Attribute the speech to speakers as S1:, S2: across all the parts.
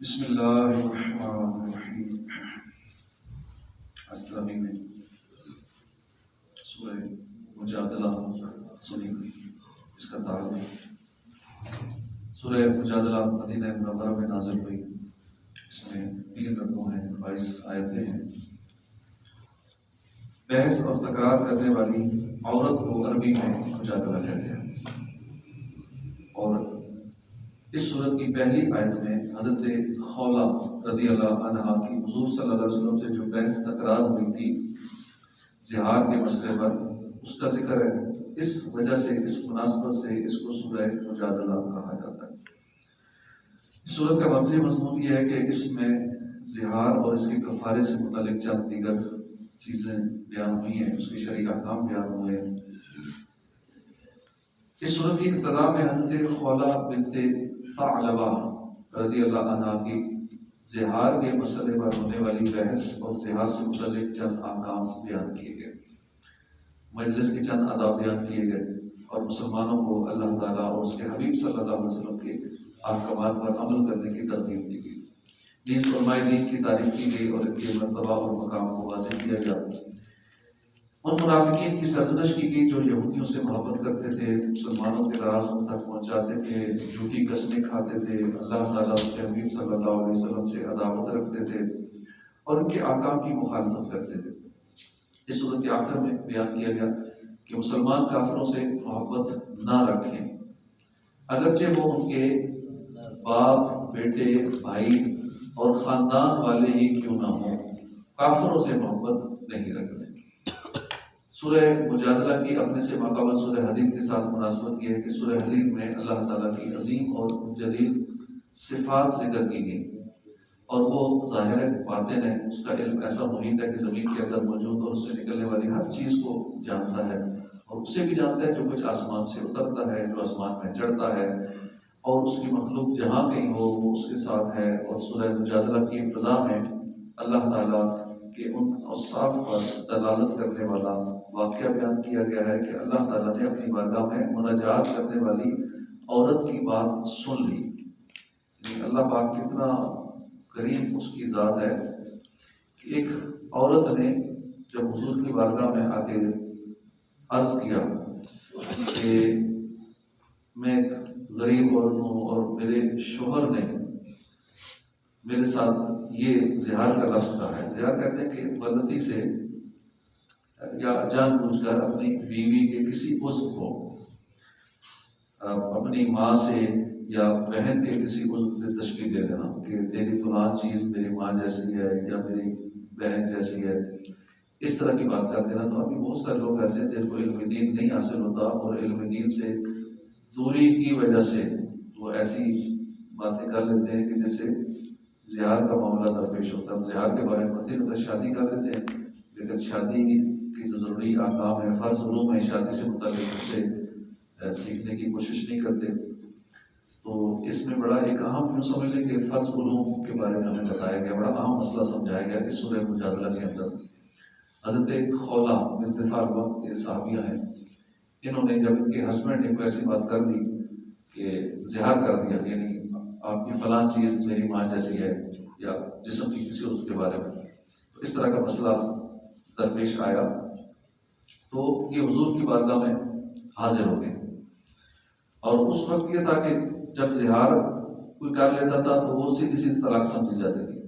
S1: بسم اللہ الرحمن الرحیم۔ آج تراویح میں سورہ مجادلہ سنی، اس کا تعلق سورہ مجادلہ مدینہ منورہ میں نازل ہوئی۔ اس میں 3 رکوع ہیں، 22 آیتیں ہیں۔ بحث اور تکرار کرنے والی عورت کو عربی میں مجادلہ کہتے ہیں، اور اس سورت کی پہلی آیت میں حضرت خولہ رضی اللہ عنہا کی حضور صلی اللہ علیہ وسلم سے جو بحث تکرار ہوئی تھی زہار کے مسئلے پر، اس کا ذکر ہے۔ اس وجہ سے، اس مناسبت سے اس کو سورہ مجادلہ کہا جاتا ہے۔ اس سورت کا مرکزی مضمون یہ ہے کہ اس میں زہار اور اس کے کفارے سے متعلق چند دیگر چیزیں بیان ہوئی ہیں، اس کے شرعی احکام بیان ہوئے ہیں۔ اس سورت کی ابتدا میں حضرت خولہ بنت ثعلبہ رضی اللہ عنہ کی زہار کے مسئلے پر ہونے والی بحث اور زہار سے متعلق چند احکام بیان کیے گئے، مجلس کے چند آداب بیان کیے گئے، اور مسلمانوں کو اللہ تعالیٰ اور اس کے حبیب صلی اللہ علیہ وسلم کے احکامات پر عمل کرنے کی ترغیب دی گئی۔ نیز علماء دین کی تعریف کی گئی اور ان کے مرتبہ اور مقام کو واضح کیا گیا۔ ان منافقین کی سرزنش کی گئی جو یہودیوں سے محبت کرتے تھے، مسلمانوں کے راز ان تک پہنچاتے تھے، جھوٹی قسمیں کھاتے تھے، اللہ تعالیٰ اس کے حبیب صلی اللہ علیہ وسلم سے عداوت رکھتے تھے اور ان کے احکام کی مخالفت کرتے تھے۔ اس صورت کے آخر میں بیان کیا گیا کہ مسلمان کافروں سے محبت نہ رکھیں، اگرچہ وہ ان کے باپ، بیٹے، بھائی اور خاندان والے ہی کیوں نہ ہوں، کافروں سے محبت نہیں رکھیں۔ سورہ مجادلہ کی اپنے سے ماقبل سورہ حدید کے ساتھ مناسبت یہ ہے کہ سورہ حدید میں اللہ تعالیٰ کی عظیم اور جلیل صفات ذکر کی گئی، اور وہ ظاہر ہے، باطن ہے، اس کا علم ایسا محیط ہے کہ زمین کے اندر موجود اور اس سے نکلنے والی ہر چیز کو جانتا ہے، اور اسے بھی جانتا ہے جو کچھ آسمان سے اترتا ہے، جو آسمان میں چڑھتا ہے، اور اس کی مخلوق جہاں کہیں ہو وہ اس کے ساتھ ہے۔ اور سورہ مجادلہ کی ابتدا میں اللہ تعالیٰ کے ان اوصاف پر دلالت کرنے والا واقعہ بیان کیا گیا ہے کہ اللہ تعالیٰ نے اپنی بارگاہ میں مناجات کرنے والی عورت کی بات سن لی۔ یعنی اللہ پاک کتنا کریم اس کی ذات ہے کہ ایک عورت نے جب حضور کی بارگاہ میں آ کے عرض کیا کہ میں ایک غریب عورت ہوں اور میرے شوہر نے میرے ساتھ یہ زہار کا لفظ کہا ہے۔ زہار کہتے ہیں کہ غلطی سے یا جان بوجھ کر اپنی بیوی کے کسی عضو کو اپنی ماں سے یا بہن کے کسی عضو سے تشبیہ دے دینا کہ تیری فلاں چیز میری ماں جیسی ہے یا میری بہن جیسی ہے، اس طرح کی بات کر دینا۔ تو ابھی بہت سارے لوگ ایسے ہیں جن کو علم دین نہیں حاصل ہوتا، اور علم دین سے دوری کی وجہ سے وہ ایسی باتیں کر لیتے ہیں کہ جس سے زہار کا معاملہ درپیش ہوتا ہے۔ زہار کے بارے میں پتہ نہیں ہوتا، شادی کر لیتے ہیں، لیکن شادی کی جو ضروری احکام ہے، فرض علوم ہے شادی سے متعلق، سے سیکھنے کی کوشش نہیں کرتے۔ تو اس میں بڑا ایک اہم یوں سمجھ لیں کہ فرض علوم کے بارے میں ہمیں بتایا گیا، بڑا اہم مسئلہ سمجھایا گیا اس سورہ مجادلہ کے اندر۔ حضرت خولہ بنت ثعلبہ کے صحابیہ ہیں، انہوں نے جب ان کے ہسبینڈ نے کوئی ایسی بات کر دی کہ زہار کر دیا، یعنی آپ کی فلاں چیز میری ماں جیسی ہے، یا جسم کی کسی عضو کے بارے میں، تو اس طرح کا مسئلہ درپیش آیا، تو یہ حضور کی بارگاہ میں حاضر ہو گئے۔ اور اس وقت یہ تھا کہ جب زہار کوئی کر لیتا تھا تو وہ سیدھی سیدھی طلاق سمجھی جاتی تھی۔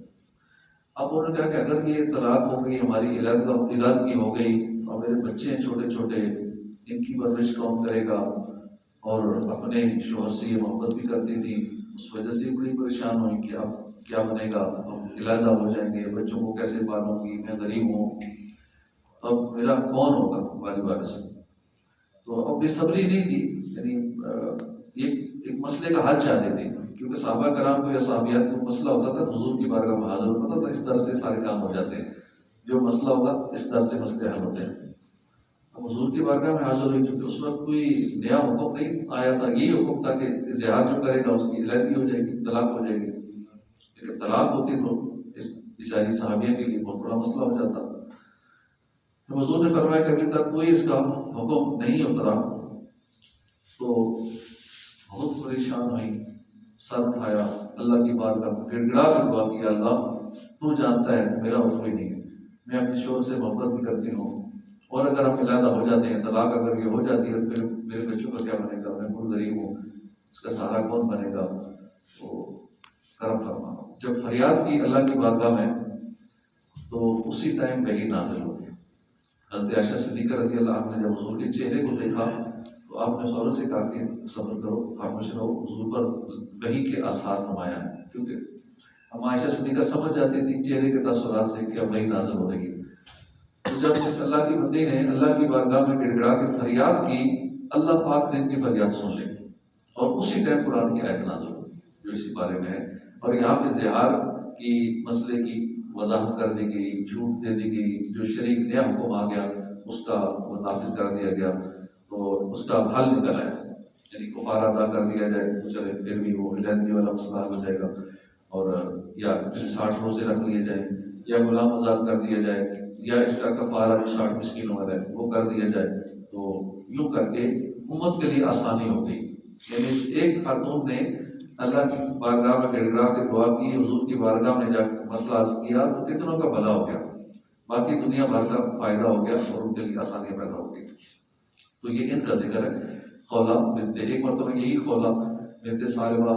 S1: اب انہوں نے کہا کہ اگر یہ طلاق ہو گئی، ہماری علادگی ہو گئی، اور میرے بچے ہیں چھوٹے چھوٹے، ان کی پرورش کون کرے گا؟ اور اپنے شوہر سے یہ محبت بھی کرتی تھی، اس وجہ سے بڑی پریشان ہوئی کہ اب کیا بنے گا، اب علیحدہ ہو جائیں گے، بچوں کو کیسے پالوں گی، میں غریب ہوں، اب میرا کون ہوگا والی وارث؟ تو اب بے صبری نہیں تھی، یعنی یہ ایک مسئلے کا حل چاہتے تھے، کیونکہ صحابہ کرام کو یا صحابیات کو مسئلہ ہوتا تھا حضور کی بارگاہ میں حاضر ہوتا تھا، اس طرح سے سارے کام ہو جاتے ہیں، جو مسئلہ ہوگا اس طرح سے مسئلے حل ہوتے ہیں۔ اب حضور کی بارگاہ میں حاضر ہوئی، کیونکہ اس وقت کوئی نیا حکم نہیں آیا تھا، یہی حکم تھا کہ زہار جو کرے گا اس کی علیحدگی ہو جائے گی، طلاق ہو جائے گی۔ لیکن طلاق ہوتی تو اس بیچاری صحابیہ کے لیے بہت بڑا مسئلہ ہو جاتا۔ تو حضور نے فرمایا کہ ابھی تک کوئی اس کا حکم نہیں اترا، تو بہت پریشان ہوئی سر اٹھایا اللہ کی بارگاہ میں گڑ گڑا کر دعا کیا، اللہ تو جانتا ہے میرا اور کوئی نہیں ہے، میں اپنے شوہر سے محبت بھی کرتی ہوں، اور اگر ہم علیحدہ ہو جاتے ہیں، طلاق اگر یہ ہو جاتی ہے، پھر میرے بچوں کا کیا بنے گا، میں خود غریب ہوں، اس کا سہارا کون بنے گا، تو کرم فرما۔ جب فریاد کی اللہ کی بارگاہ میں تو اسی ٹائم وحی نازل ہو گئی۔ حضرت عائشہ صدیقہ رضی اللہ عنہ نے جب حضور کے چہرے کو دیکھا تو آپ نے عورت سے کہا کہ صبر کرو، خاموش رہو، حضور پر وحی کے آثار نمایاں ہیں، کیونکہ ہم عائشہ صدیقہ سمجھ جاتی تھی چہرے کے تاثرات سے کہ اب وحی نازل ہو رہی ہے۔ تو جب اس اللہ کی بندی نے اللہ کی بارگاہ میں گڑ گڑا کے فریاد کی، اللہ پاک نے ان کی فریاد سن لی اور اسی ٹائم قرآن کی آیت نازل ہوئی جو اسی بارے میں ہے۔ اور یہاں پہ زہار کی مسئلے کی وضاحت کر دی گئی، چھوٹ دے دی گئی، جو شریک نیا حکم آ گیا اس کا وہ نافذ کر دیا گیا، تو اس کا حل نکل آیا، یعنی کفارہ ادا کر دیا جائے تو چلے پھر بھی وہ علیحدگی والا مسئلہ حل ہو جائے گا، اور یا پھر 60 روزے رکھ لیے جائیں، یا غلام آزاد کر دیا جائے، یا اس کا کفارہ جو 60 مسکینوں والا ہے وہ کر دیا جائے۔ تو یوں کر کے امت کے لیے آسانی ہو گئی، یعنی ایک خاتون نے اللہ کی بارگاہ میں گڑ گڑا کے دعا کی، حضور کی بارگاہ میں جا کے مسئلہ عرض کیا تو کتنوں کا بھلا ہو گیا، باقی دنیا بھر کا فائدہ ہو گیا اور ان کے لیے آسانی پیدا ہو گئی۔ تو یہ ان کا ذکر ہے۔ خولہ بنت، ایک مرتبہ یہی خولہ بنت ثعلبہ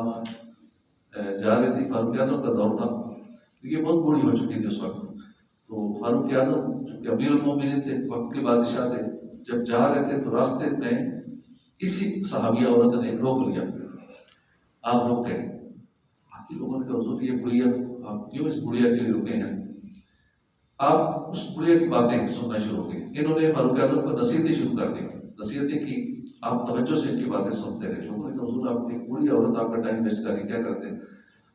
S1: جا رہی تھی، فاروق اعظم کا دور تھا، یہ بہت بوڑھی ہو چکی تھی اس وقت، تو فاروق اعظم جو کہ امیر المومنین تھے، وقت کے بادشاہ تھے، جب جا رہے تھے تو راستے میں اسی صحابیہ عورت نے روک لیا، آپ روک گئے، باقی لوگوں نے کہا حضور یہ بڑھیا، آپ کیوں اس بڑھیا کے لیے رکے ہیں، آپ اس بڑھیا کی باتیں سننا شروع ہو گئی۔ انہوں نے فاروق اعظم کو نصیحتیں شروع کر دی، نصیحتیں کی، آپ توجہ سے ان کی باتیں سنتے رہے۔ لوگوں نے کہا حضور آپ ایک بڑی عورت، آپ کا ٹائم ویسٹ کر رہی، کیا کرتے ہیں؟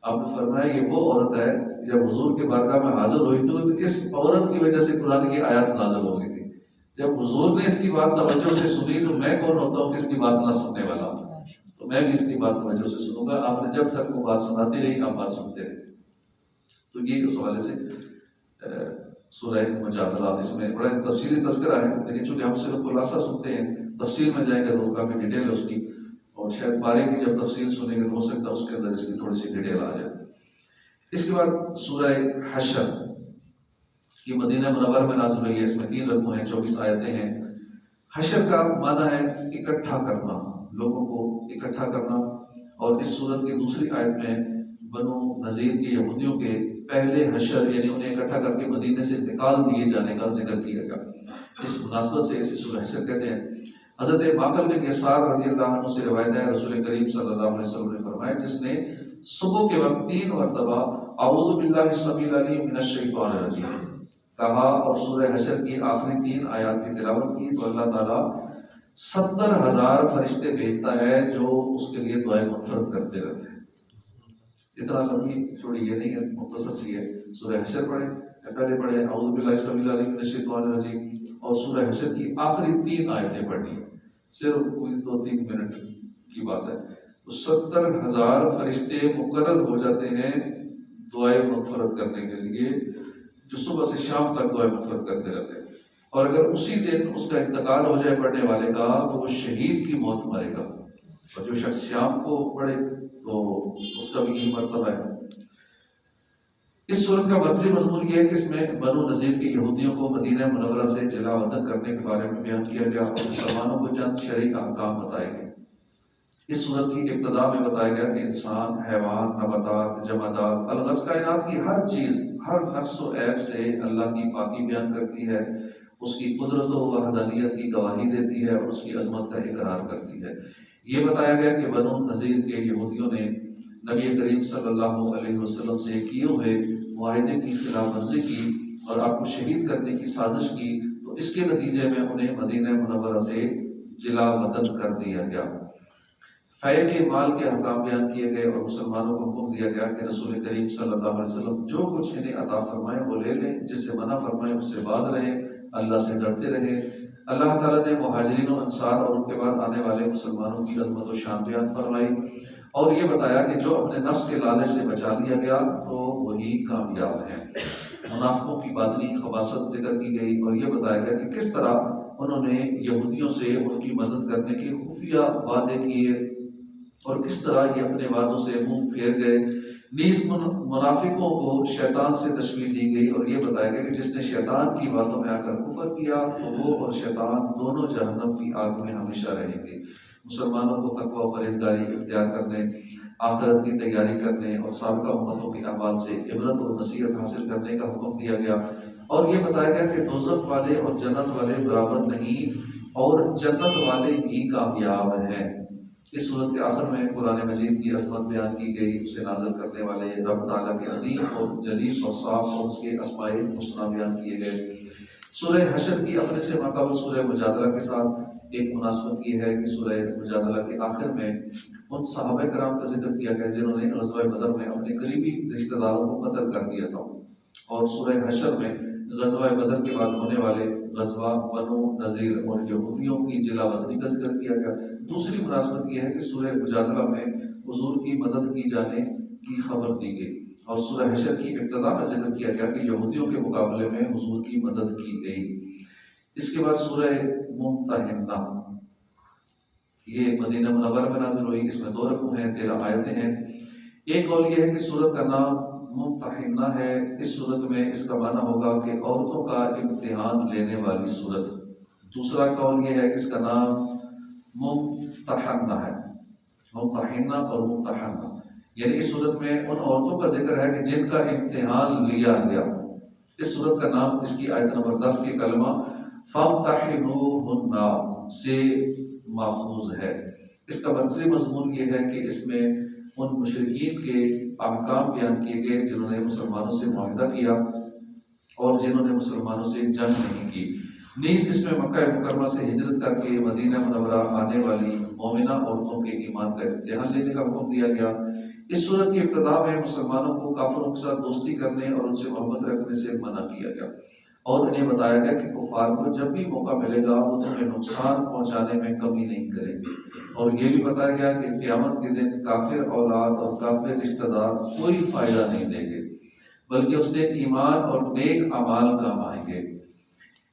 S1: آپ نے فرمایا یہ وہ عورت ہے جب حضور کے بارگاہ میں حاضر ہوئی تو اس عورت کی وجہ سے قرآن کی آیات نازل ہو گئی تھی، جب حضور نے اس کی بات توجہ سے سنی تو میں کون ہوتا ہوں کہ اس کی بات نہ سننے والا ہوں، تو میں بھی اس کی بات توجہ سے سنوں گا۔ آپ نے جب تک وہ بات سناتے رہی، آپ بات سنتے رہے۔ تو یہ اس حوالے سے سورہ مجادلہ، اس میں بڑا تفصیلی تذکرہ ہے، لیکن چونکہ ہم صرف خلاصہ سنتے ہیں، تفصیل میں جائیں گے تو کافی ڈیٹیل ہے اس کی، اور شاید بارے کی جب تفصیل سنیں گے تو ہو سکتا ہے اس کے اندر اس کی تھوڑی سی ڈیٹیل آ جائے۔ اس کے بعد سورہ حشر یہ مدینہ منورہ میں نازل ہوئی ہے، اس میں 3 رقموں ہیں، 24 آیتیں ہیں۔ حشر کا معنی ہے اکٹھا کرنا، لوگوں کو اکٹھا کرنا، اور اس سورت کی دوسری آیت میں بنو نذیر کے یہودیوں کے پہلے حشر یعنی انہیں اکٹھا کر کے مدینے سے نکال دیے جانے کا ذکر کیا گیا۔ اس مناسبت سے اسے سورہ حشر کہتے ہیں۔ حضرت ماقل بن یسار رضی اللہ عنہ سے روایت ہے، رسول کریم صلی اللہ علیہ وسلم نے فرمایا جس نے صبح کے وقت 3 مرتبہ اعوذ باللہ السمیع العلیم من الشیطان الرجیم کہا اور سورہ حشر کی آخری 3 آیات کی تلاوت کی تو اللہ تعالیٰ 70,000 فرشتے بھیجتا ہے جو اس کے لیے دعائیں مغفرت کرتے رہتے ہیں۔ اتنا لمبی چھوڑی یہ نہیں ہے، مختصر سی ہے۔ سورہ حشر پڑھیں، پہلے پڑھیں اعوذ باللہ السمیع العلیم من الشیطان الرجیم، اور سورہ حشر کی آخری 3 آیتیں پڑھنی، صرف کوئی 2-3 منٹ کی بات ہے۔ 70,000 فرشتے مقرر ہو جاتے ہیں دعائیں مغفرت کرنے کے لیے، جو صبح سے شام تک دعائیں مغفرت کرتے رہتے ہیں، اور اگر اسی دن اس کا انتقال ہو جائے پڑھنے والے کا تو وہ شہید کی موت مرے گا، اور جو شخص شام کو پڑھے تو اس کا بھی یہی مرتبہ ہے۔ اس صورت کا مقصد مضمون یہ ہے کہ اس میں بنو نذیر کے یہودیوں کو مدینہ منورہ سے جلا وطن کرنے کے بارے میں بیان کیا گیا اور مسلمانوں کو چند شرعی احکام بتائے گئے۔ اس صورت کی ابتدا میں بتایا گیا کہ انسان، حیوان، نباتات، جمادات، الغز کائنات کی ہر چیز ہر نقص و عیب سے اللہ کی پاکی بیان کرتی ہے، اس کی قدرت و وحدانیت کی گواہی دیتی ہے اور اس کی عظمت کا اقرار کرتی ہے۔ یہ بتایا گیا کہ بنو نذیر کے یہودیوں نے نبی کریم صلی اللہ علیہ وسلم سے کیے ہوئے معاہدے کی خلاف ورزی کی اور آپ کو شہید کرنے کی سازش کی، تو اس کے نتیجے میں انہیں مدینہ منورہ سے جلا وطن کر دیا گیا۔ فے کے مال کے احکام بیان کیے گئے اور مسلمانوں کو حکم دیا گیا کہ رسول کریم صلی اللہ علیہ وسلم جو کچھ انہیں عطا فرمائے وہ لے لیں، جس سے منع فرمائے اس سے باز رہیں، اللہ سے ڈرتے رہیں۔ اللہ تعالیٰ نے مہاجرین و انصار اور ان کے بعد آنے والے مسلمانوں کی عظمت و شان بیان فرمائی اور یہ بتایا کہ جو اپنے نفس کے لالچ سے بچا لیا گیا تو وہی کامیاب ہے۔ منافقوں کی باطنی خباثت ذکر کی گئی اور یہ بتایا گیا کہ کس طرح انہوں نے یہودیوں سے ان کی مدد کرنے کے خفیہ وعدے کیے اور کس طرح یہ اپنے وعدوں سے منہ پھیر گئے۔ نیز منافقوں کو شیطان سے تشبیہ دی گئی اور یہ بتایا گیا کہ جس نے شیطان کی باتوں میں آ کر کفر کیا تو وہ اور شیطان دونوں جہنم کی آگ میں ہمیشہ رہیں گے۔ مسلمانوں کو تقوی و پرہیزگاری اختیار کرنے، آخرت کی تیاری کرنے اور سابقہ امتوں کے اعمال سے عبرت و نصیحت حاصل کرنے کا حکم دیا گیا، اور یہ بتایا گیا کہ دوزخ والے اور جنت والے برابر نہیں اور جنت والے ہی کامیاب ہیں۔ اس صورت کے آخر میں قرآن مجید کی عظمت بیان کی گئی، اسے نازل کرنے والے رب تعالیٰ کے عظیم اور جلیل اور صاف اور اس کے اسماء الحسنی بیان کیے گئے۔ سورہ حشر کی اپنے سے ماقبل سورہ مجادلہ کے ساتھ ایک مناسبت یہ ہے کہ سورہ مجادلہ کے آخر میں ان صحابہ کرام کا ذکر کیا گیا جنہوں نے غزوہ بدر میں اپنے قریبی رشتہ داروں کو قتل کر دیا تھا، اور سورہ حشر میں غزوہ بدر کے بعد ہونے والے غزوہ بنو نذیر اور یہودیوں کی جلا وطنی کا ذکر کیا گیا۔ دوسری مناسبت یہ ہے کہ سورہ مجادلہ میں حضور کی مدد کی جانے کی خبر دی گئی، اور سورہ حشر کی ابتدا میں ذکر کیا گیا کہ یہودیوں کے مقابلے میں حضور کی مدد کی گئی۔ اس کے بعد سورہ ممتحنہ، یہ مدینہ منورہ میں نازل ہوئی، اس میں 2 رکوع ہیں، 13 آیتیں ہیں۔ ایک قول یہ ہے کہ سورت کا نام ممتحنہ ہے، اس صورت میں اس کا معنی ہوگا کہ عورتوں کا امتحان لینے والی صورت۔ دوسرا قول یہ ہے کہ اس کا نام ممتحنہ ہے، ممتحنہ اور ممتحنہ، یعنی اس صورت میں ان عورتوں کا ذکر ہے کہ جن کا امتحان لیا گیا۔ اس صورت کا نام اس کی آیت نمبر 10 کے کلمہ فامتحنوہن سے ماخوذ ہے۔ اس کا مرکزی مضمون یہ ہے کہ اس میں ان مشرکین کے احکام بیان کیے گئے جنہوں نے مسلمانوں سے معاہدہ کیا اور جنہوں نے مسلمانوں سے جنگ نہیں کی۔ نیز اس میں مکہ مکرمہ سے ہجرت کر کے مدینہ منورہ آنے والی مومنہ عورتوں کے ایمان کا امتحان لینے کا حکم دیا گیا۔ اس صورت کی ابتدا میں مسلمانوں کو کافروں کے ساتھ دوستی کرنے اور ان سے محبت رکھنے سے منع کیا گیا، اور انہیں بتایا گیا کہ کفار کو جب بھی موقع ملے گا وہ تمہیں نقصان پہنچانے میں کمی نہیں کریں گے، اور یہ بھی بتایا گیا کہ قیامت کے دن کافر اولاد اور کافر رشتہ دار کوئی فائدہ نہیں دیں گے، بلکہ اس دن ایمان اور نیک اعمال کام آئیں گے۔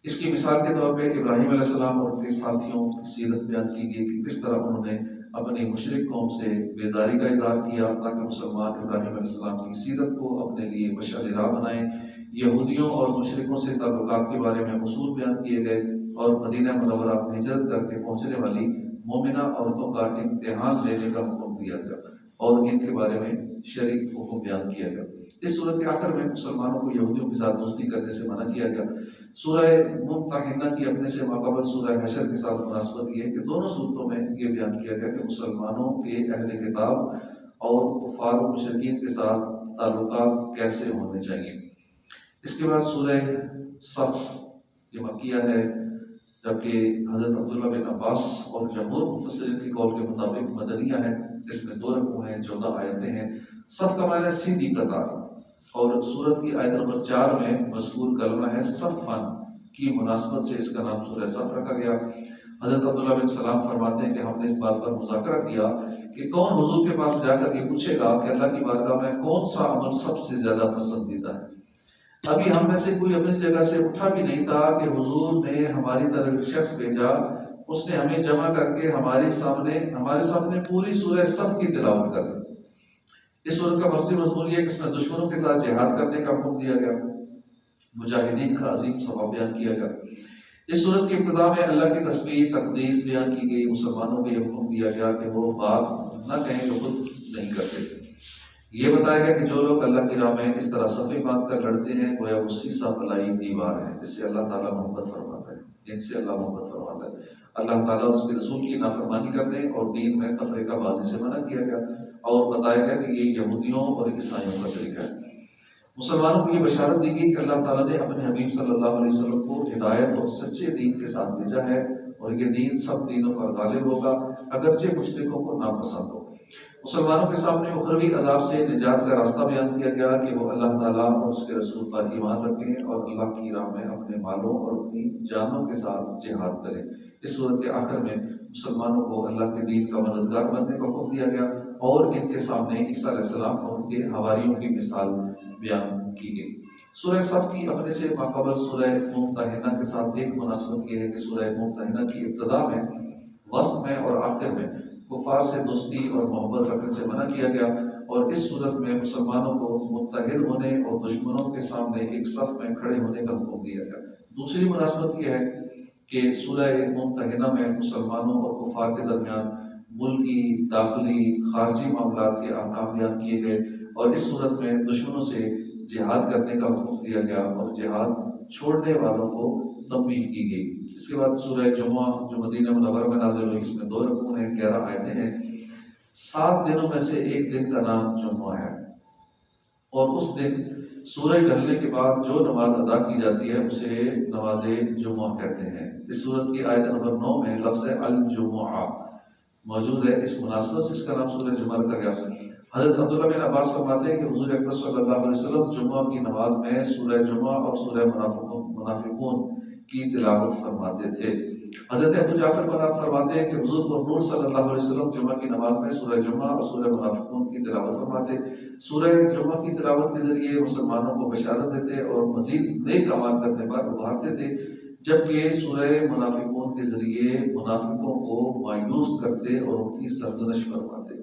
S1: اس کی مثال کے طور پہ ابراہیم علیہ السلام اور ان کے ساتھیوں کی سیرت بیان کی گئی کہ کس طرح انہوں نے اپنی مشرک قوم سے بیزاری کا اظہار کیا تاکہ مسلمان ابراہیم علیہ السلام کی سیرت کو اپنے لیے مشعل راہ بنائیں۔ یہودیوں اور مشرکوں سے تعلقات کے بارے میں اصول بیان کیے گئے، اور مدینہ منورہ ہجرت کر کے پہنچنے والی مومنہ عورتوں کا امتحان لینے کا حکم دیا گیا اور ان کے بارے میں شرعی حکم بیان کیا گیا۔ اس صورت کے آخر میں مسلمانوں کو یہودیوں کے ساتھ دوستی کرنے سے منع کیا گیا۔ سورہ ممتحنہ کی اپنے سے ماقبل سورہ حشر کے ساتھ مناسبت یہ ہے کہ دونوں صورتوں میں یہ بیان کیا گیا کہ مسلمانوں کے اہل کتاب اور کفار و مشرکین کے ساتھ تعلقات کیسے ہونے چاہیے۔ اس کے بعد سورہ صف، یہ مکیہ ہے، جبکہ حضرت عبداللہ بن عباس اور جمہور مفسرین کے قول کے مطابق مدنیہ ہے۔ اس میں 2 رکوع ہیں، 14 آیتیں ہیں۔ صف کا معنی ہے سیدھی قطار، اور سورت کی آیت نمبر 4 میں مذکور کلمہ ہے صفن کی مناسبت سے اس کا نام سورہ صف رکھا گیا۔ حضرت عبداللہ بن سلام فرماتے ہیں کہ ہم نے اس بات پر مذاکرہ کیا کہ کون حضور کے پاس جا کر یہ پوچھے گا کہ اللہ کی بارگاہ میں کون سا عمل سب سے زیادہ پسندیدہ ہے۔ ابھی ہم میں سے کوئی اپنی جگہ سے اٹھا بھی نہیں تھا کہ حضور نے ہماری طرف ایک شخص بھیجا، اس نے ہمیں جمع کر کے ہمارے سامنے پوری سورہ صف کی تلاوت کر دی۔ اس سورت کا مرکزی مضمون یہ ہے کہ اس میں دشمنوں کے ساتھ جہاد کرنے کا حکم دیا گیا، مجاہدین کا عظیم ثواب بیان کیا گیا۔ اس سورت کی ابتدا میں اللہ کی تسبیح تقدیس بیان کی گئی، مسلمانوں کو یہ حکم دیا گیا کہ وہ بات نہ کہیں جو خود نہیں کرتے تھے۔ یہ بتایا گیا کہ جو لوگ اللہ کی راہ میں اس طرح صفیں باندھ کر لڑتے ہیں گویا وہ سیسا پلائی دیوار ہے، اس سے اللہ تعالیٰ محبت فرماتا ہے، ان سے اللہ محبت فرماتا ہے۔ اللہ تعالیٰ اس کے رسول کی نافرمانی کرنے اور دین میں تفریقہ بازی سے منع کیا گیا، اور بتایا گیا کہ یہ یہودیوں اور عیسائیوں کا طریقہ ہے۔ مسلمانوں کو یہ بشارت دی گئی کہ اللہ تعالیٰ نے اپنے حبیب صلی اللہ علیہ وسلم کو ہدایت اور سچے دین کے ساتھ بھیجا ہے، اور یہ دین سب دینوں پر غالب ہوگا اگرچہ مشرکوں کو ناپسند ہو۔ مسلمانوں کے سامنے اخروی عذاب سے نجات کا راستہ بیان کیا گیا کہ وہ اللہ تعالیٰ اور اس کے رسول پر ایمان رکھیں اور اللہ کی راہ میں اپنے مالوں اور اپنی جانوں کے ساتھ جہاد کریں۔ اس صورت کے آخر میں مسلمانوں کو اللہ کے دین کا مددگار بننے کا حکم دیا گیا، اور ان کے سامنے عیسیٰ علیہ السلام اور ان کے حواریوں کی مثال بیان کی گئی۔ سورہ صف کی اپنے سے ماقبل سورہ ممتحنہ کے ساتھ ایک مناسبت یہ ہے کہ سورہ ممتحنہ کی ابتدا میں، وسط میں اور آخر میں کفار سے دوستی اور محبت رکھنے سے منع کیا گیا، اور اس صورت میں مسلمانوں کو متحد ہونے اور دشمنوں کے سامنے ایک صف میں کھڑے ہونے کا حکم دیا گیا۔ دوسری مناسبت یہ ہے کہ سورہ ممتحنہ میں مسلمانوں اور کفار کے درمیان ملکی، داخلی، خارجی معاملات کے احکام بیان کیے گئے، اور اس صورت میں دشمنوں سے جہاد کرنے کا حکم دیا گیا اور جہاد چھوڑنے والوں کو تنبیہ کی گئی۔ اس کے بعد سورہ جمعہ جو مدینہ منورہ میں نازل ہوئی، اس میں 2 رکوع ہیں، 11 آیتیں ہیں۔ 7 دنوں میں سے ایک دن کا نام جمعہ ہے، اور اس دن سورج ڈھلنے کے بعد جو نماز ادا کی جاتی ہے اسے نماز جمعہ کہتے ہیں۔ اس سورت کی آیت نمبر 9 میں لفظ الجمعہ موجود ہے، اس مناسبت سے اس کا نام سورہ جمعہ رکھا گیا۔ حضرت عبداللہ بن عباس فرماتے ہیں کہ حضور اکرم صلی اللہ علیہ وسلم جمعہ کی نماز میں سورہ جمعہ اور سورہ منافقون کی تلاوت فرماتے تھے۔ حضرت ابو جعفر برات فرماتے ہیں کہ حضور نور صلی اللہ علیہ وسلم جمعہ کی نماز میں سورہ جمعہ اور سورہ منافقون کی تلاوت فرماتے۔ سورہ جمعہ کی تلاوت کے ذریعے مسلمانوں کو بشارت دیتے اور مزید نیک اعمال کرنے پر ابھارتے تھے، جبکہ سورہ منافقون کے ذریعے منافقوں کو مایوس کرتے اور ان کی سرزنش فرماتے۔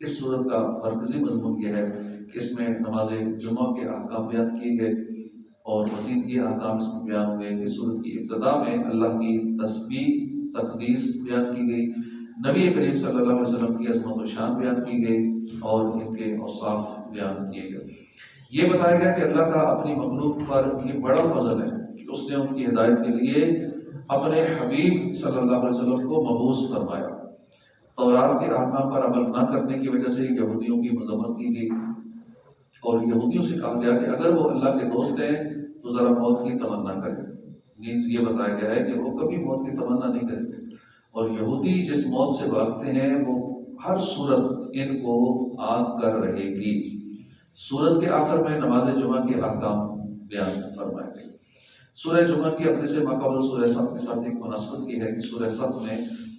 S1: اس صورت کا مرکزی مضمون یہ ہے کہ اس میں نماز جمعہ کے احکام بیان کیے گئے، اور مزید یہ احکام اس میں بیان ہوئے کہ سورت کی ابتدا میں اللہ کی تسبیح تقدیس بیان کی گئی، نبی کریم صلی اللہ علیہ وسلم کی عظمت و شان بیان کی گئی، اور ان کے اوصاف بیان کیے گئے۔ یہ بتایا گیا کہ اللہ کا اپنی مخلوق پر یہ بڑا فضل ہے کہ اس نے ان کی ہدایت کے لیے اپنے حبیب صلی اللہ علیہ وسلم کو مبعوث فرمایا۔ تورات کے احکام پر عمل نہ کرنے کی وجہ سے یہودیوں کی مذمت کی گئی، اور یہودیوں سے کہا گیا کہ اگر وہ اللہ کے دوست ہیں تو ذرا موت کی تمنا کریں۔ نیز یہ بتایا گیا ہے کہ وہ کبھی موت کی تمنا نہیں کریں گے، اور یہودی جس موت سے بھاگتے ہیں وہ ہر صورت ان کو آگ کر رہے گی۔ سورت کے آخر میں نماز جمعہ کے احکام بیان فرمائے گئے۔ سورہ جمعہ کی اپنے سے ماقبل سورہ صف کے ساتھ ایک مناسبت یہ ہے کہ سورہ صف میں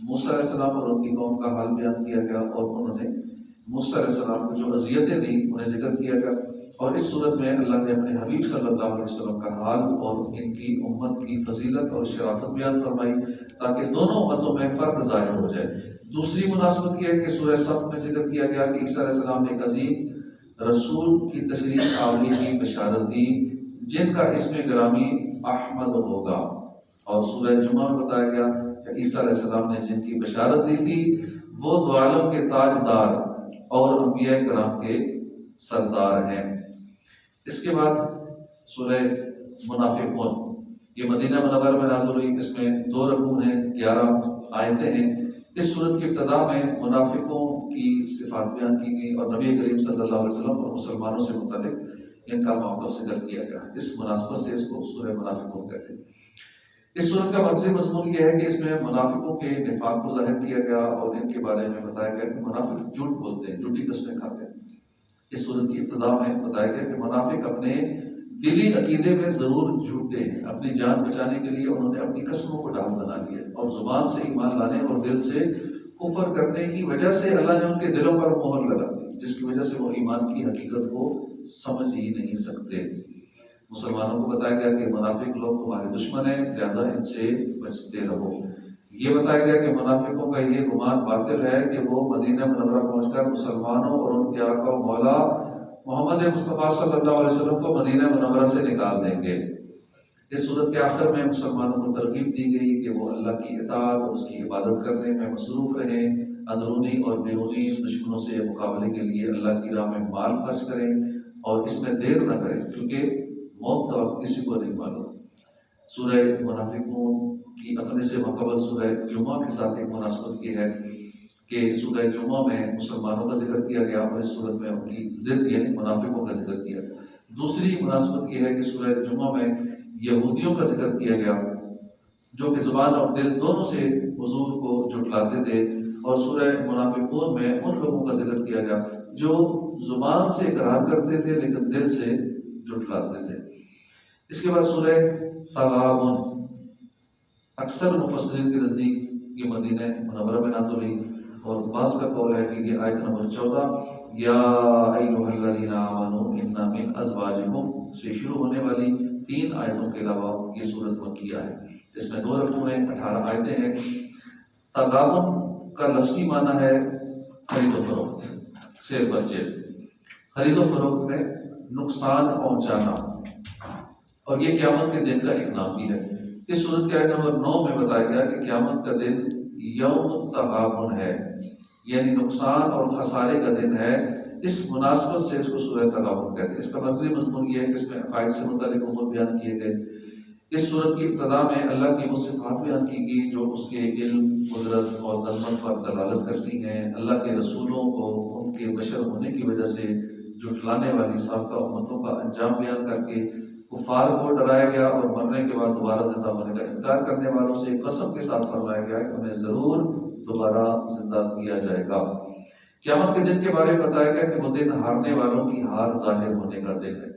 S1: موسیٰ علیہ السلام اور ان کی قوم کا حال بیان کیا گیا، اور انہوں نے موسیٰ علیہ السلام کو جو اذیتیں دی انہیں ذکر کیا گیا، اور اس صورت میں اللہ نے اپنے حبیب صلی اللہ علیہ وسلم کا حال اور ان کی امت کی فضیلت اور شرافت بیان فرمائی، تاکہ دونوں امتوں میں فرق ظاہر ہو جائے۔ دوسری مناسبت یہ ہے کہ سورہ صف میں ذکر کیا گیا کہ عیسیٰ علیہ السلام نے ایک عظیم رسول کی تشریف آوری کی بشارت دی جن کا اسم گرامی احمد ہوگا، اور سورہ جمعہ میں بتایا گیا کہ عیسیٰ علیہ السلام نے جن کی بشارت دی تھی وہ دو عالم کے تاجدار اور انبیاء کرام کے سردار ہیں۔ اس کے بعد سورہ منافقون یہ مدینہ منورہ میں نازل ہوئی، اس میں 2 رکوع ہیں، 11 آیتیں ہیں۔ اس صورت کی ابتدا میں منافقوں کی صفات بیان کی گئی، اور نبی کریم صلی اللہ علیہ وسلم اور مسلمانوں سے متعلق ان کا موقف ذکر کیا گیا۔ اس مناسبت سے اس کو سورہ منافقون کہتے ہیں۔ اس صورت کا مرکزی مضمون یہ ہے کہ اس میں منافقوں کے نفاق کو ظاہر کیا گیا، اور ان کے بارے میں بتایا گیا کہ منافق جھوٹ بولتے ہیں، جھوٹی قسمیں کھاتے ہیں۔ اس صورت کی ابتدا میں بتایا گیا کہ منافق اپنے دلی عقیدے میں ضرور جھوٹے ہیں، اپنی جان بچانے کے لیے انہوں نے اپنی قسموں کو ڈال بنا لیا، اور زبان سے ایمان لانے اور دل سے کفر کرنے کی وجہ سے اللہ نے ان کے دلوں پر مہر لگا دی، جس کی وجہ سے وہ ایمان کی حقیقت کو سمجھ ہی نہیں سکتے۔ مسلمانوں کو بتایا گیا کہ منافق لوگ تمہارے دشمن ہیں، لہذا ان سے بچتے رہو۔ یہ بتایا گیا کہ منافقوں کا یہ گمان باطل ہے کہ وہ مدینہ منورہ پہنچ کر مسلمانوں اور ان کے آقا و مولا محمد مصطفیٰ صلی اللہ علیہ وسلم کو مدینہ منورہ سے نکال دیں گے۔ اس صورت کے آخر میں مسلمانوں کو ترغیب دی گئی کہ وہ اللہ کی اطاعت اور اس کی عبادت کرنے میں مصروف رہیں، اندرونی اور بیرونی دشمنوں سے مقابلے کے لیے اللہ کی راہ میں مال خرچ کریں، اور اس میں دیر نہ کریں، کیونکہ موت کا وقت کسی کو نہیں معلوم۔ سورہ منافقون کی اپنے سے مقبل سورہ جمعہ کے ساتھ ایک مناسبت یہ ہے کہ سورہ جمعہ میں مسلمانوں کا ذکر کیا گیا، اور اس صورت میں ان کی ضد یعنی منافقوں کا ذکر کیا گیا۔ دوسری مناسبت یہ ہے کہ سورہ جمعہ میں یہودیوں کا ذکر کیا گیا جو کہ زبان اور دل دونوں سے حضور کو جھٹلاتے تھے، اور سورہ منافقون میں ان لوگوں کا ذکر کیا گیا جو زبان سے اقرار کرتے تھے لیکن دل سے جھٹلاتے تھے۔ اس کے بعد سورہ تغابن اکثر مفسرین کے نزدیک یہ مدینہ منورہ میں نازل ہوئی، اور بعض کا قول ہے کہ یہ آیت نمبر 14 یا ایھا الذین آمنوا ان من ازواجکم سے شروع ہونے والی 3 آیتوں کے علاوہ یہ سورت مکیہ ہے۔ اس میں 2 رکوع ہیں، 18 آیتیں ہیں۔ تغابن کا لفظی معنی ہے خرید و فروخت، سیل پرچیز، خرید و فروخت میں نقصان پہنچانا، اور یہ قیامت کے دن کا ایک نام بھی ہے۔ اس صورت کے آیت نمبر 9 میں بتایا گیا کہ قیامت کا دن یوم التغابن ہے، یعنی نقصان اور خسارے کا دن ہے۔ اس مناسبت سے اس کو سورہ تغابن کہتے ہیں۔ اس کا مغزی مضمون یہ ہے کہ اس میں عقائد سے متعلق امور بیان کیے گئے۔ اس صورت کی ابتدا میں اللہ کی وہ صفات بیان کی گئی جو اس کے علم، قدرت اور عظمت پر دلالت کرتی ہیں۔ اللہ کے رسولوں کو ان کے بشر ہونے کی وجہ سے جھٹلانے والی سابقہ امتوں کا انجام بیان کر کے کفار کو ڈرایا گیا، اور مرنے کے بعد دوبارہ زندہ ہونے کا انکار کرنے والوں سے قسم کے ساتھ فرمایا گیا کہ انہیں ضرور دوبارہ زندہ کیا جائے گا۔ قیامت کے دن کے بارے میں بتایا گیا کہ وہ دن ہارنے والوں کی ہار ظاہر ہونے کا دن ہے۔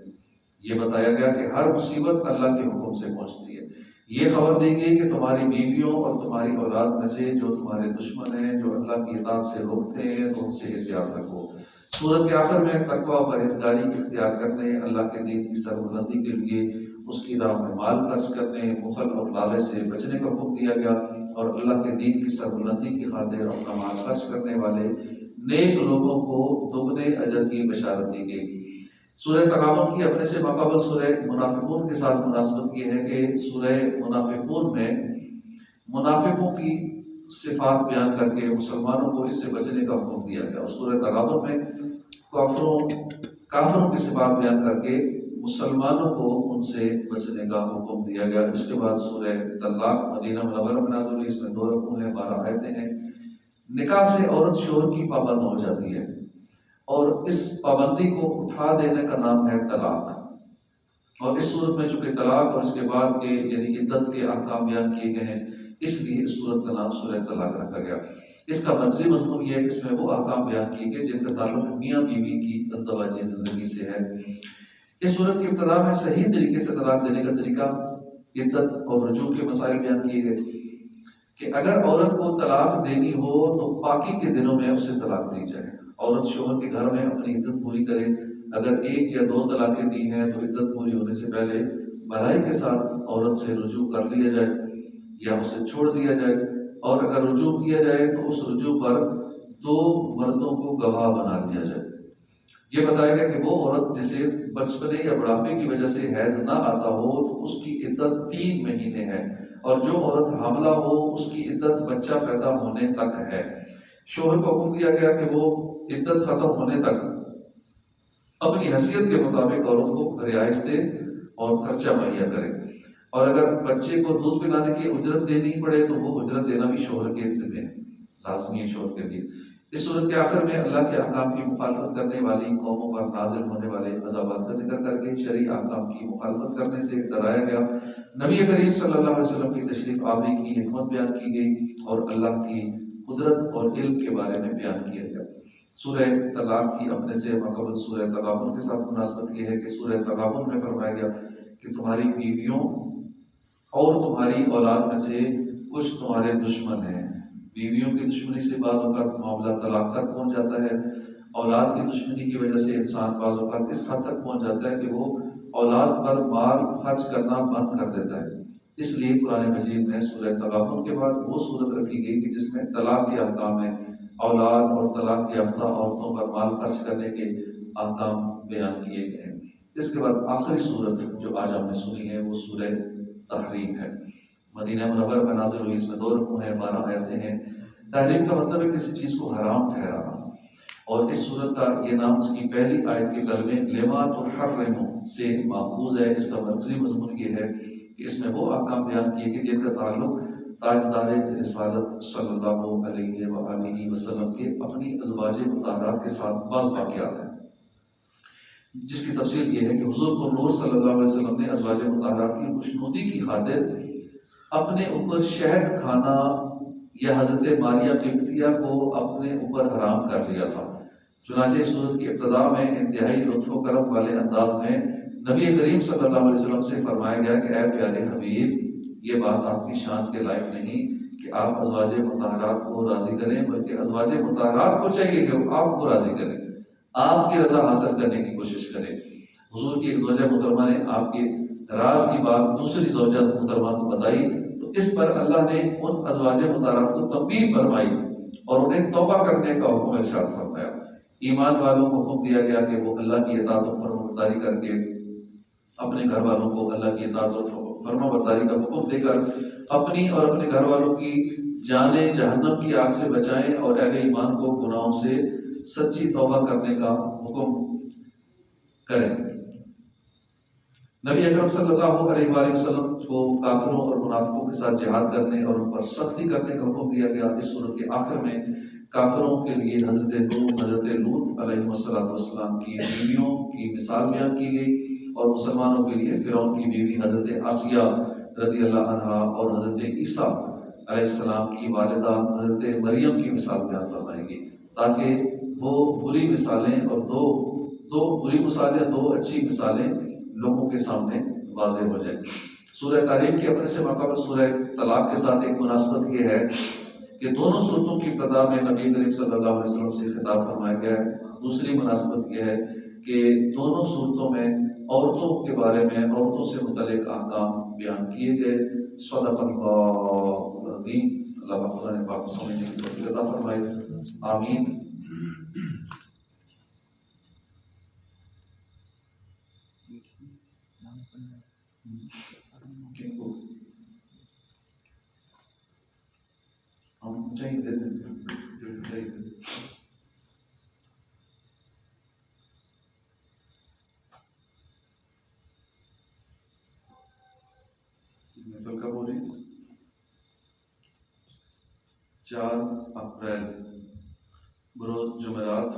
S1: یہ بتایا گیا کہ ہر مصیبت اللہ کے حکم سے پہنچتی ہے۔ یہ خبر دی گئی کہ تمہاری بیویوں اور تمہاری اولاد میں سے جو تمہارے دشمن ہیں، جو اللہ کی اطاعت سے روکتے ہیں، تو ان سے احتیاط رکھو۔ سورت کے آخر میں تقویٰ اور پرہیزگاری اختیار کرنے، اللہ کے دین کی سربلندی کے لیے اس کی راہ میں مال خرچ کرنے، بخل اور لالچ سے بچنے کا حکم دیا گیا، اور اللہ کے دین کی سربلندی کی خاطر اپنا مال خرچ کرنے والے نیک لوگوں کو دگنے اجر کی بشارت دی گئی۔ سورہ تغابن کی اپنے سے ماقبل سورہ منافقون کے ساتھ مناسبت یہ ہے کہ سورہ منافقون میں منافقوں کی صفات بیان کر کے مسلمانوں کو اس سے بچنے کا حکم دیا گیا، اور سورہ تغابن میں کافروں کی صفات بیان کر کے مسلمانوں کو ان سے بچنے کا حکم دیا گیا۔ اس کے بعد سورہ طلاق مدینہ منورہ میں نازل ہوئی، اس میں 2 رکوع ہیں، 12 آیتیں ہیں۔ نکاح سے عورت شوہر کی پابند ہو جاتی ہے، اور اس پابندی کو اٹھا دینے کا نام ہے طلاق۔ اور اس صورت میں چونکہ طلاق اور اس کے بعد کے یعنی عدت کے احکام بیان کیے گئے ہیں، اس لیے اس صورت کا نام سورہ طلاق رکھا گیا۔ اس کا مغزی مضمون یہ ہے کہ اس میں وہ احکام بیان کیے گئے جن کا تعلق میاں بیوی کی ازدواجی زندگی سے ہے۔ اس صورت کی ابتدا میں صحیح طریقے سے طلاق دینے کا طریقہ، عدت اور رجوع کے مسائل بیان کیے گئے کہ اگر عورت کو طلاق دینی ہو تو پاکی کے دنوں میں اسے طلاق دی جائے۔ عورت شوہر کے گھر میں اپنی عدت پوری کرے، اگر 1 یا 2 طلاقیں دی ہیں تو عدت پوری ہونے سے پہلے بھلائی کے ساتھ عورت سے رجوع کر لیا جائے یا اسے چھوڑ دیا جائے، اور اگر رجوع کیا جائے تو اس رجوع پر 2 مردوں کو گواہ بنا لیا جائے۔ یہ بتایا گیا کہ وہ عورت جسے بچپنے یا بڑھاپے کی وجہ سے حیض نہ آتا ہو تو اس کی عدت 3 مہینے ہے، اور جو عورت حاملہ ہو اس کی عدت بچہ پیدا ہونے تک ہے۔ شوہر کو حکم دیا گیا کہ وہ عدت ختم ہونے تک اپنی حیثیت کے مطابق عورت کو رہائش دے اور خرچہ مہیا کرے، اور اگر بچے کو دودھ پلانے کی اجرت دینی پڑے تو وہ اجرت دینا بھی شوہر کے ذمہ ہے، لازمی ہے شوہر کے لیے۔ اس صورت کے آخر میں اللہ کے احکام کی مخالفت کرنے والی قوموں پر نازل ہونے والے عذابات کا ذکر کر کے شرعی احکام کی مخالفت کرنے سے ڈرایا گیا۔ نبی کریم صلی اللہ علیہ وسلم کی تشریف آوری کی حکمت بیان کی گئی، اور اللہ کی قدرت اور علم کے بارے میں بیان کیا گیا۔ سورہ طلاق کی اپنے سے ماقبل سورہ تغابن کے ساتھ مناسبت یہ ہے کہ سورہ تغابن میں فرمایا گیا کہ تمہاری بیویوں اور تمہاری اولاد میں سے کچھ تمہارے دشمن ہیں۔ بیویوں کی دشمنی سے بعض اوقات معاملہ طلاق تک پہنچ جاتا ہے، اولاد کی دشمنی کی وجہ سے انسان بعض اوقات اس حد تک پہنچ جاتا ہے کہ وہ اولاد پر مال خرچ کرنا بند کر دیتا ہے۔ اس لیے قرآن مجید میں سورہ تغابن کے بعد وہ صورت رکھی گئی کہ جس میں طلاق کے احکام میں اولاد اور طلاق یافتہ عورتوں پر مال خرچ کرنے کے احکام بیان کیے گئے ہیں۔ اس کے بعد آخری صورت جو آج ہم نے سنی ہے وہ سورہ تحریم ہے، مدینہ منورہ میں نازل ہوئی، اس میں 2 رکوع ہیں، 12 آیتیں ہیں۔ تحریم کا مطلب ہے کسی چیز کو حرام ٹھہرانا، اور اس صورت کا یہ نام اس کی پہلی آیت کے کلمے لما تحرم سے ماخوذ ہے۔ اس کا مغزی مضمون یہ ہے کہ اس میں وہ احکام بیان کیے کہ جن کا تعلق تاجدار رسالت صلی اللہ علیہ وآلہ وسلم کے اپنی ازواج مطہرات کے ساتھ بعض واقعات ہیں، جس کی تفصیل یہ ہے کہ حضور پر نور صلی اللہ علیہ وسلم نے ازواج مطہرات کی خوشنودی کی خاطر اپنے اوپر شہد کھانا یا حضرت ماریہ قبطیہ کو اپنے اوپر حرام کر لیا تھا۔ چنانچہ سورت کی ابتدا میں انتہائی لطف و کرم والے انداز میں نبی کریم صلی اللہ علیہ وسلم سے فرمایا گیا کہ اے پیارے حبیب، یہ بات آپ کی شان کے لائق نہیں کہ آپ ازواج مطہرات کو راضی کریں، بلکہ ازواج مطہرات کو چاہیے کہ وہ آپ کو راضی کریں، آپ کی رضا حاصل کرنے کی کوشش کریں۔ حضور کی ایک زوجہ محترمہ نے آپ کے راز کی بات دوسری زوجہ محترمہ کو بتائی، تو اس پر اللہ نے ان ازواج مطہرات کو تنبیہ فرمائی اور انہیں توبہ کرنے کا حکم ارشاد فرمایا۔ ایمان والوں کو حکم دیا گیا کہ وہ اللہ کی اطاعت و فرمانبرداری کر کے اپنے گھر والوں کو اللہ کی اطاعت اور فرمانبرداری کا حکم دے کر اپنی اور اپنے گھر والوں کی جانیں جہنم کی آگ سے بچائیں، اور اہل ایمان کو گناہوں سے سچی توبہ کرنے کا حکم کریں۔ نبی اکرم صلی اللہ علیہ وآلہ وسلم کو کافروں اور منافقوں کے ساتھ جہاد کرنے اور ان پر سختی کرنے کا حکم دیا گیا۔ اس سورت کے آخر میں کافروں کے لیے حضرت نوح، حضرت لوط علیہ السلام کی بیویوں کی مثال بیان کی گئی، اور مسلمانوں کے لیے فرعون کی بیوی حضرت آسیہ رضی اللہ عنہا اور حضرت عیسیٰ علیہ السلام کی والدہ حضرت مریم کی مثال بیان فرمائے گی، تاکہ وہ بری مثالیں اور دو بری مثالیں، دو اچھی مثالیں لوگوں کے سامنے واضح ہو جائیں۔ سورہ تحریم کے اپنے سے مقابل سورہ طلاق کے ساتھ ایک مناسبت یہ ہے کہ دونوں صورتوں کی ابتدا میں نبی کریم صلی اللہ علیہ وسلم سے خطاب فرمایا گیا ہے۔ دوسری مناسبت یہ ہے کہ دونوں صورتوں میں عورتوں کے بارے میں، عورتوں سے متعلق احکام بیان کیے گئے۔ صدق اللہ العظیم۔ اللہ قرآن پاک کو سمجھنے کی توفیق عطا فرمائے، آمین۔ ہم چاہیے محفل کب ہو رہی؟ 4 اپریل بروز جمعرات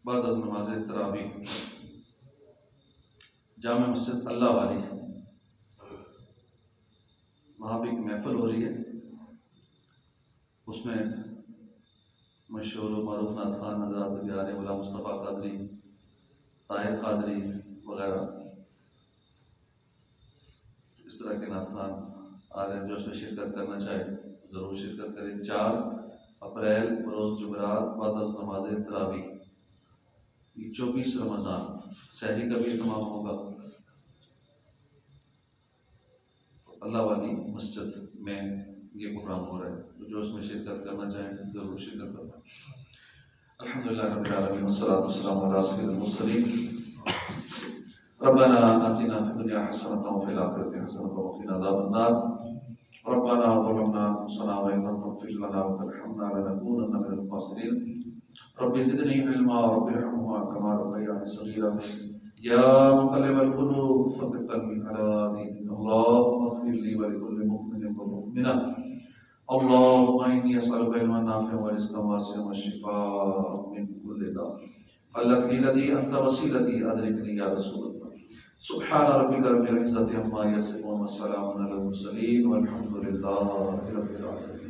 S1: بعد از نماز تراویح، جامع مسجد اللہ والی، وہاں بھی ایک محفل ہو رہی ہے۔ اس میں مشہور و معروف نعت خوان حضرات بیان مولا مصطفیٰ قادری، طاہر قادری وغیرہ اس طرح کے نعت خوان آ رہے ہیں۔ جو اس میں شرکت کرنا چاہے ضرور شرکت کریں۔ 4 اپریل بروز جمعرات بعد از نماز تراویح، 24 رمضان، سحری کا بھی اہتمام ہوگا اللہ والی مسجد میں، یہ پروگرام ہو رہا ہے۔ جو اس میں شرکت کرنا چاہیں ضرور شرکت کرنا۔ الحمدللہ رب العالمین والصلاۃ والسلام علی سید المرسلین۔ ربنا آتنا فی الدنیا حسنۃ وفی الآخرۃ حسنۃ وقنا عذاب النار۔ ربنا ظلمنا انفسنا وان لم تغفر لنا وترحمنا لنکونن من الخاسرین۔ رب زدنی علما رب ارحمهما كما ربياني صغيرا۔ یا مقلب القلوب ثبت قلبی علی دینک۔ اللهم اغفر لي ولكل مؤمن ومؤمنة۔ اللهم إني أسألك علما نافعا ورزقا واسعا وشفاء من كل داء۔ خلقني الذي أنت وسيلتي أدركني يا رسول الله۔ سبحان ربك رب العزة عما يصفون وسلام على المرسلين والحمد لله رب العالمين۔